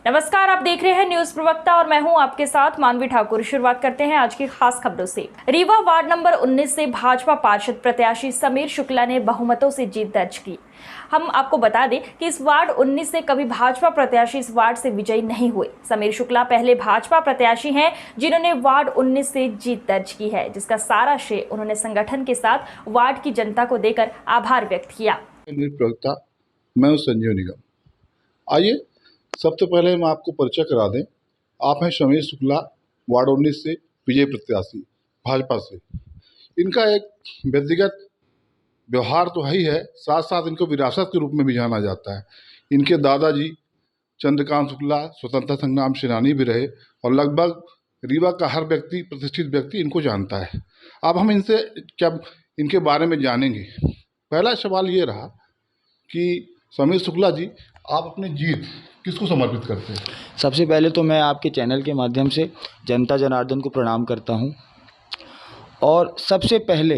नमस्कार, आप देख रहे हैं न्यूज प्रवक्ता और मैं हूं आपके साथ मानवी ठाकुर। शुरुआत करते हैं आज की खास खबरों से। रीवा वार्ड नंबर 19 से भाजपा पार्षद प्रत्याशी समीर शुक्ला ने बहुमतों से जीत दर्ज की। हम आपको बता दें कि इस वार्ड 19 से कभी भाजपा प्रत्याशी इस वार्ड से विजयी नहीं हुए। समीर शुक्ला पहले भाजपा प्रत्याशी हैं जिन्होंने वार्ड 19 से जीत दर्ज की है, जिसका सारा श्रेय उन्होंने संगठन के साथ वार्ड की जनता को देकर आभार व्यक्त किया। प्रवक्ता मैं हूं संजीव निगम। आइए सबसे पहले हम आपको परिचय करा दें। आप हैं समीर शुक्ला, वार्ड 19 से विजय प्रत्याशी भाजपा से। इनका एक व्यक्तिगत व्यवहार तो है ही है, साथ साथ इनको विरासत के रूप में भी जाना जाता है। इनके दादाजी चंद्रकांत शुक्ला स्वतंत्रता संग्राम सेनानी भी रहे और लगभग रीवा का हर व्यक्ति, प्रतिष्ठित व्यक्ति इनको जानता है। अब हम इनसे क्या इनके बारे में जानेंगे। पहला सवाल ये रहा कि समीर शुक्ला जी, आप अपनी जीत किसको समर्पित करते हैं? सबसे पहले तो मैं आपके चैनल के माध्यम से जनता जनार्दन को प्रणाम करता हूं और सबसे पहले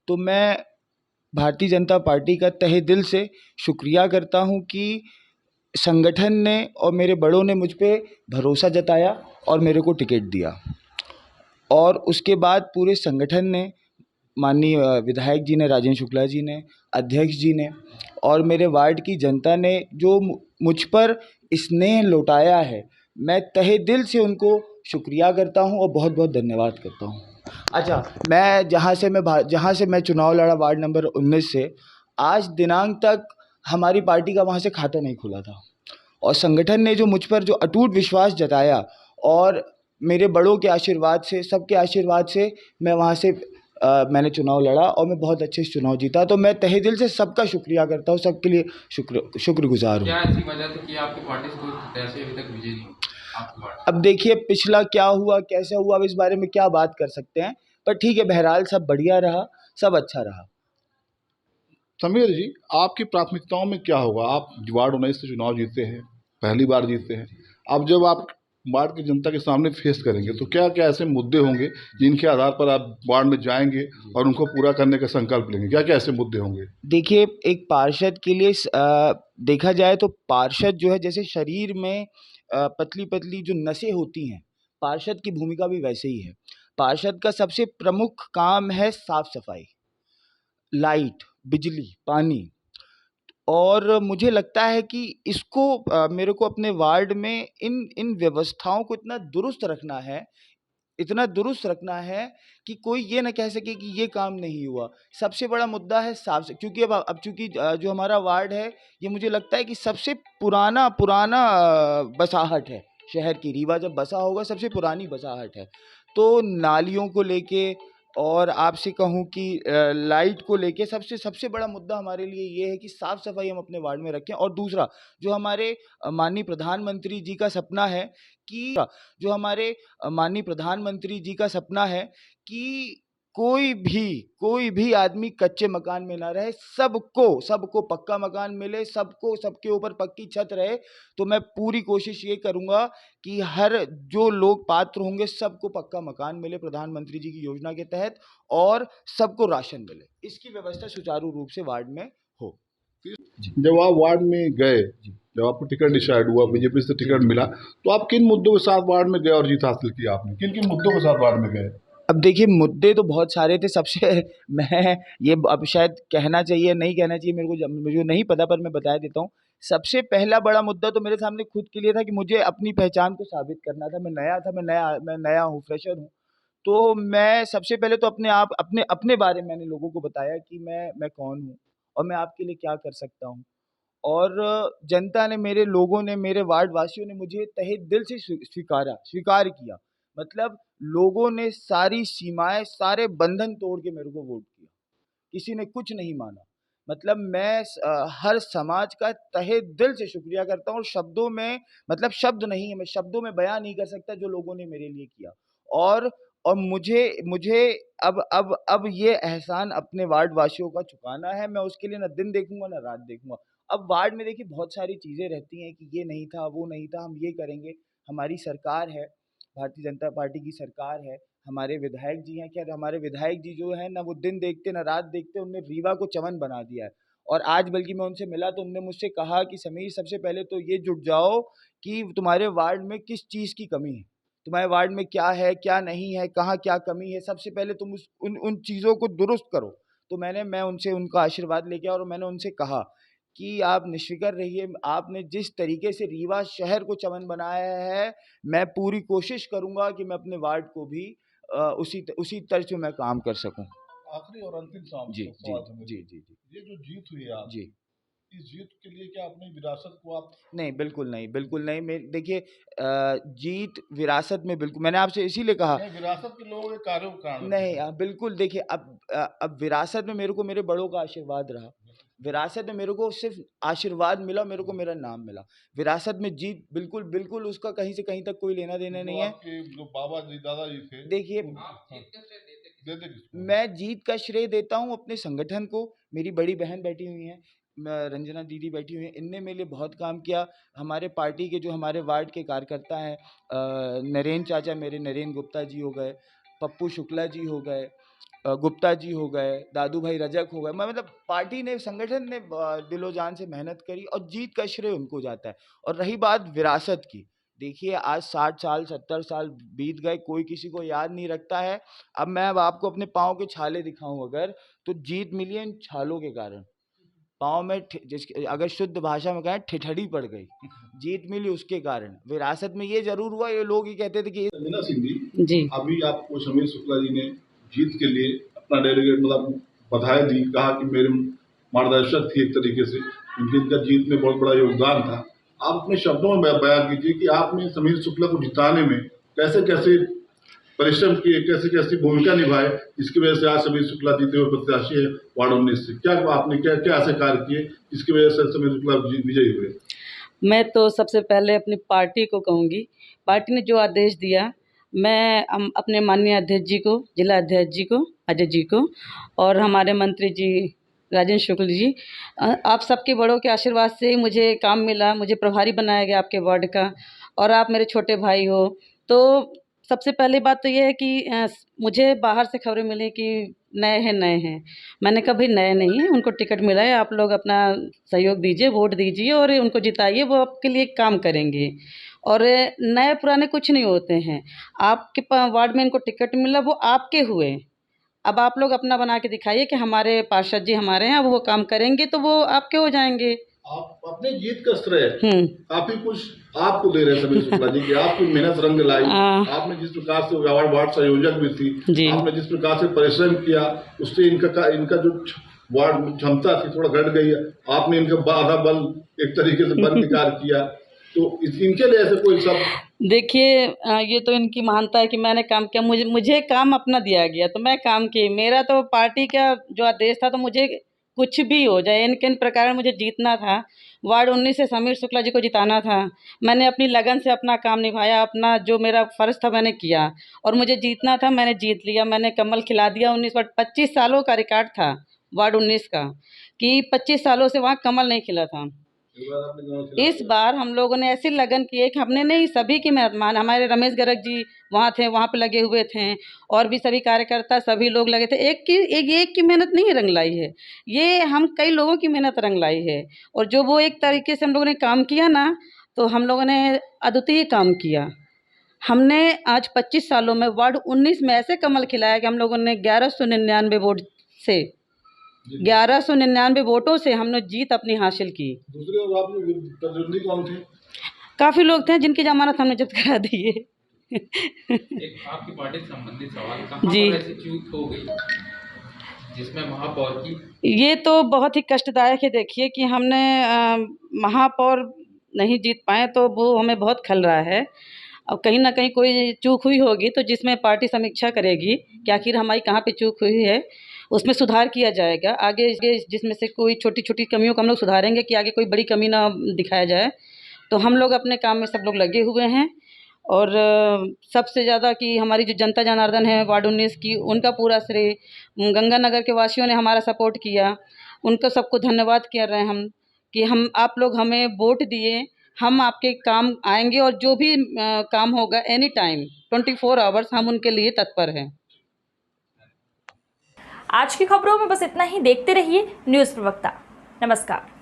तो मैं भारतीय जनता पार्टी का तहे दिल से शुक्रिया करता हूं कि संगठन ने और मेरे बड़ों ने मुझ पे भरोसा जताया और मेरे को टिकट दिया। और उसके बाद पूरे संगठन ने, माननीय विधायक जी ने, राजेंद्र शुक्ला जी ने, अध्यक्ष जी ने और मेरे वार्ड की जनता ने जो मुझ पर स्नेह लौटाया है, मैं तहे दिल से उनको शुक्रिया करता हूं और बहुत बहुत धन्यवाद करता हूं। अच्छा, मैं जहां से मैं चुनाव लड़ा वार्ड नंबर 19 से, आज दिनांक तक हमारी पार्टी का वहां से खाता नहीं खुला था और संगठन ने जो मुझ पर जो अटूट विश्वास जताया और मेरे बड़ों के आशीर्वाद से, सबके आशीर्वाद से मैं वहाँ से मैंने चुनाव लड़ा और मैं बहुत अच्छे से चुनाव जीता। तो मैं तहे दिल से सबका शुक्रिया करता हूँ, सबके लिए शुक्रगुजार हूँ। क्या ऐसी वजह थी कि आपकी पार्टी से कोई प्रत्याशी अभी तक विजयी नहीं हुआ? अब देखिए, पिछला क्या हुआ, कैसे हुआ, अब इस बारे में क्या बात कर सकते हैं, पर ठीक है, बहरहाल सब बढ़िया रहा, सब अच्छा रहा। समीर जी, आपकी प्राथमिकताओं में क्या होगा? आप वार्ड 19 से चुनाव जीते हैं, पहली बार जीते हैं। अब जब आप वार्ड की जनता के सामने फेस करेंगे तो क्या क्या ऐसे मुद्दे होंगे जिनके आधार पर आप वार्ड में जाएंगे और उनको पूरा करने का संकल्प लेंगे? क्या क्या ऐसे मुद्दे होंगे? देखिए, एक पार्षद के लिए देखा जाए तो पार्षद जो है, जैसे शरीर में पतली पतली जो नसें होती हैं, पार्षद की भूमिका भी वैसे ही है। पार्षद का सबसे प्रमुख काम है साफ सफाई, लाइट, बिजली, पानी। और मुझे लगता है कि इसको मेरे को अपने वार्ड में इन इन व्यवस्थाओं को इतना दुरुस्त रखना है कि कोई ये ना कह सके कि ये काम नहीं हुआ। सबसे बड़ा मुद्दा है साफ, क्योंकि अब चूंकि जो हमारा वार्ड है, ये मुझे लगता है कि सबसे पुराना पुराना बसाहट है शहर की। रीवा जब बसा होगा, सबसे पुरानी बसाहट है। तो नालियों को लेके और आपसे कहूँ कि लाइट को लेके सबसे सबसे बड़ा मुद्दा हमारे लिए ये है कि साफ सफाई हम अपने वार्ड में रखें। और दूसरा, जो हमारे माननीय प्रधानमंत्री जी का सपना है कि कोई भी आदमी कच्चे मकान में ना रहे, सबको पक्का मकान मिले, सबको सबके ऊपर पक्की छत रहे। तो मैं पूरी कोशिश ये करूंगा कि हर जो लोग पात्र होंगे सबको पक्का मकान मिले प्रधानमंत्री जी की योजना के तहत और सबको राशन मिले। इसकी व्यवस्था सुचारू रूप से वार्ड में हो। जब आप वार्ड में गए, जब आपको टिकट डिसाइड हुआ, बीजेपी से टिकट मिला, तो आप किन मुद्दों के साथ वार्ड में गए और जीत हासिल की आपने? किन किन मुद्दों के साथ वार्ड में गए? अब देखिए, मुद्दे तो बहुत सारे थे। सबसे मैं ये अब शायद कहना चाहिए, नहीं कहना चाहिए, मुझे नहीं पता, पर मैं बता देता हूँ। सबसे पहला बड़ा मुद्दा तो मेरे सामने खुद के लिए था कि मुझे अपनी पहचान को साबित करना था। मैं नया हूँ, फ्रेशर हूँ। तो मैं सबसे पहले तो अपने अपने बारे में मैंने लोगों को बताया कि मैं कौन हूँ और मैं आपके लिए क्या कर सकता हूँ। और जनता ने, मेरे लोगों ने, मेरे वार्ड वासियों ने मुझे तहे दिल से स्वीकार किया। मतलब लोगों ने सारी सीमाएं, सारे बंधन तोड़ के मेरे को वोट किया, किसी ने कुछ नहीं माना। मतलब मैं हर समाज का तहे दिल से शुक्रिया करता हूँ और शब्दों में, मतलब शब्द नहीं है, मैं शब्दों में बयां नहीं कर सकता जो लोगों ने मेरे लिए किया। और और मुझे मुझे अब ये एहसान अपने वार्ड वासियों का चुकाना है। मैं उसके लिए ना दिन देखूंगा ना रात देखूंगा। अब वार्ड में देखिए बहुत सारी चीजें रहती हैं कि ये नहीं था, वो नहीं था, हम ये करेंगे। हमारी सरकार है, भारतीय जनता पार्टी की सरकार है, हमारे विधायक जी हैं। क्या हमारे विधायक जी जो है ना, वो दिन देखते ना रात देखते, उनने रीवा को चमन बना दिया है। और आज बल्कि मैं उनसे मिला तो उनने मुझसे कहा कि समीर, सबसे पहले तो ये जुट जाओ कि तुम्हारे वार्ड में किस चीज़ की कमी है, तुम्हारे वार्ड में क्या है क्या नहीं है, कहाँ क्या कमी है, सबसे पहले तुम उन चीज़ों को दुरुस्त करो। तो मैं उनसे उनका आशीर्वाद लेके और मैंने उनसे कहा कि आप निश्चित रहिए, आपने जिस तरीके से रीवा शहर को चमन बनाया है, मैं पूरी कोशिश करूंगा कि मैं अपने वार्ड को भी उसी तर्ज पे मैं काम कर सकूं। आखिरी और अंतिम जी सवाल था मेरा। जी जी जी ये जो जीत हुई है आप, जी। इस जीत के लिए क्या अपनी विरासत को आप नहीं, बिल्कुल नहीं, बिल्कुल नहीं। देखिए, जीत विरासत में बिल्कुल, मैंने आपसे इसीलिए कहा नहीं, विरासत के लोगों के कार्यों के कारण नहीं, बिल्कुल। देखिए, अब विरासत में मेरे को मेरे बड़ों का आशीर्वाद रहा। विरासत में मेरे को सिर्फ आशीर्वाद मिला, मेरे को मेरा नाम मिला। विरासत में जीत बिल्कुल बिल्कुल उसका कहीं से कहीं तक कोई लेना देना नहीं है। आपके जो बाबा जी दादाजी थे, देखिए, आप जीत का श्रेय देते किसको? मैं जीत का श्रेय देता हूँ अपने संगठन को। मेरी बड़ी बहन बैठी हुई हैं, रंजना दीदी बैठी हुई हैं, इनने मेरे लिए बहुत काम किया। हमारे पार्टी के जो हमारे वार्ड के कार्यकर्ता हैं, नरेंद्र चाचा, मेरे नरेंद्र गुप्ता जी हो गए, पप्पू शुक्ला जी हो गए, गुप्ता जी हो गए, दादू भाई रजक हो गए, मतलब पार्टी ने, संगठन ने दिलो जान से मेहनत करी और जीत का श्रेय उनको जाता है। और रही बात विरासत की, देखिए आज 60 साल 70 साल बीत गए, कोई किसी को याद नहीं रखता है। अब आपको अपने पाँव के छाले दिखाऊं अगर, तो जीत मिली है इन छालों के कारण। पाँव में अगर शुद्ध भाषा में कहें, ठिठड़ी पड़ गई, जीत मिली उसके कारण। विरासत में ये जरूर हुआ, ये लोग ये कहते थे कि रंजना सिंह जी, जी अभी आपको समीर शुक्ला जी ने जीत के लिए अपना डेलीगेट मतलब बधाई दी, कहा कि मेरे मार्गदर्शक थी एक तरीके से, इनका जीत में बहुत बड़ा योगदान था। आप अपने शब्दों में बयान कीजिए कि आपने समीर शुक्ला को जिताने में कैसे कैसे परिश्रम किए, कैसे कैसी भूमिका निभाए, जिसकी वजह से आज समीर शुक्ला जीते हुए प्रत्याशी है वार्ड 19 से। क्या आपने क्या क्या ऐसे कार्य किए जिसकी वजह से समीर शुक्ला विजयी हुए? मैं तो सबसे पहले अपनी पार्टी को कहूँगी, पार्टी ने जो आदेश दिया, मैं अपने माननीय अध्यक्ष जी को, जिला अध्यक्ष जी को, अजय जी को, और हमारे मंत्री जी राजेंद्र शुक्ल जी, आप सबके बड़ों के आशीर्वाद से ही मुझे काम मिला, मुझे प्रभारी बनाया गया आपके वार्ड का, और आप मेरे छोटे भाई हो। तो सबसे पहली बात तो ये है कि मुझे बाहर से खबरें मिली कि नए हैं। मैंने कहा भाई नए नहीं है, उनको टिकट मिला है, आप लोग अपना सहयोग दीजिए, वोट दीजिए और उनको जिताइए, वो आपके लिए काम करेंगे। और नए पुराने कुछ नहीं होते हैं, आपके वार्ड में इनको टिकट मिला, वो आपके हुए। अब आप लोग अपना बना के दिखाइए कि हमारे पार्षद जी हमारे हैं, अब वो काम करेंगे तो वो आपके हो जाएंगे। आप अपने जीत का श्रेय काफी कुछ आपको दे रहे हैं समीर शुक्ला जी, कि आपकी मेहनत रंग लाई। आपने जिस प्रकार से वार्ड संयोजक भी थी, आपने जिस प्रकार से परिश्रम किया, उससे इनका जो वार्ड क्षमता थी थोड़ा घट गई है। आपने इनका आधा बल एक तरीके से बल निकाल किया, तो इनके लिए ऐसे कोई सब देखिए, ये तो इनकी महानता है कि मैंने काम किया, मुझे काम अपना दिया गया तो मैं काम की। मेरा तो पार्टी का जो आदेश था, तो मुझे कुछ भी हो जाए, इन प्रकार मुझे जीतना था। वार्ड 19 से समीर शुक्ला जी को जिताना था। मैंने अपनी लगन से अपना काम निभाया, अपना जो मेरा फ़र्ज़ था मैंने किया, और मुझे जीतना था, मैंने जीत लिया। मैंने कमल खिला दिया। 25 सालों का रिकॉर्ड था वार्ड 19 का, कि 25 सालों से वहाँ कमल नहीं खिला था। इस बार हम लोगों ने ऐसी लगन की है कि हमने नहीं, सभी की मेहनत मान, हमारे रमेश गर्ग जी वहाँ थे, वहाँ पे लगे हुए थे, और भी सभी कार्यकर्ता सभी लोग लगे थे। एक की मेहनत नहीं रंग लाई है, ये हम कई लोगों की मेहनत रंग लाई है। और जो वो एक तरीके से हम लोगों ने काम किया ना, तो हम लोगों ने अद्वितीय काम किया। हमने आज 25 सालों में वार्ड 19 में ऐसे कमल खिलाया कि हम लोगों ने 1199 वोट से 1199 वोटों से हमने जीत अपनी हासिल की। दूसरे और आपके प्रतिद्वंदी कौन थे? काफ़ी लोग थे जिनकी जमानत हमने जब्त करा दी है। एक आपकी पार्टी से संबंधित सवाल, कहाँ जी। पर ऐसी चूक हो गई जिसमें महापौर की? ये तो बहुत ही कष्टदायक है। देखिए कि हमने महापौर नहीं जीत पाए, तो वो हमें बहुत खल रहा है। अब कहीं ना कहीं कोई चूक हुई होगी, तो जिसमें पार्टी समीक्षा करेगी कि आखिर हमारी कहाँ पे चूक हुई है, उसमें सुधार किया जाएगा। आगे जिसमें से कोई छोटी छोटी कमियों को हम लोग सुधारेंगे कि आगे कोई बड़ी कमी ना दिखाया जाए। तो हम लोग अपने काम में सब लोग लगे हुए हैं। और सबसे ज़्यादा कि हमारी जो जनता जनार्दन है वार्ड 19 की, उनका पूरा श्रेय। गंगानगर के वासियों ने हमारा सपोर्ट किया, उनको सबको धन्यवाद कर रहे हैं हम, कि हम आप लोग हमें वोट दिए, हम आपके काम आएंगे, और जो भी काम होगा एनी टाइम 24 आवर्स हम उनके लिए तत्पर हैं। आज की खबरों में बस इतना ही। देखते रहिए न्यूज़ प्रवक्ता। नमस्कार।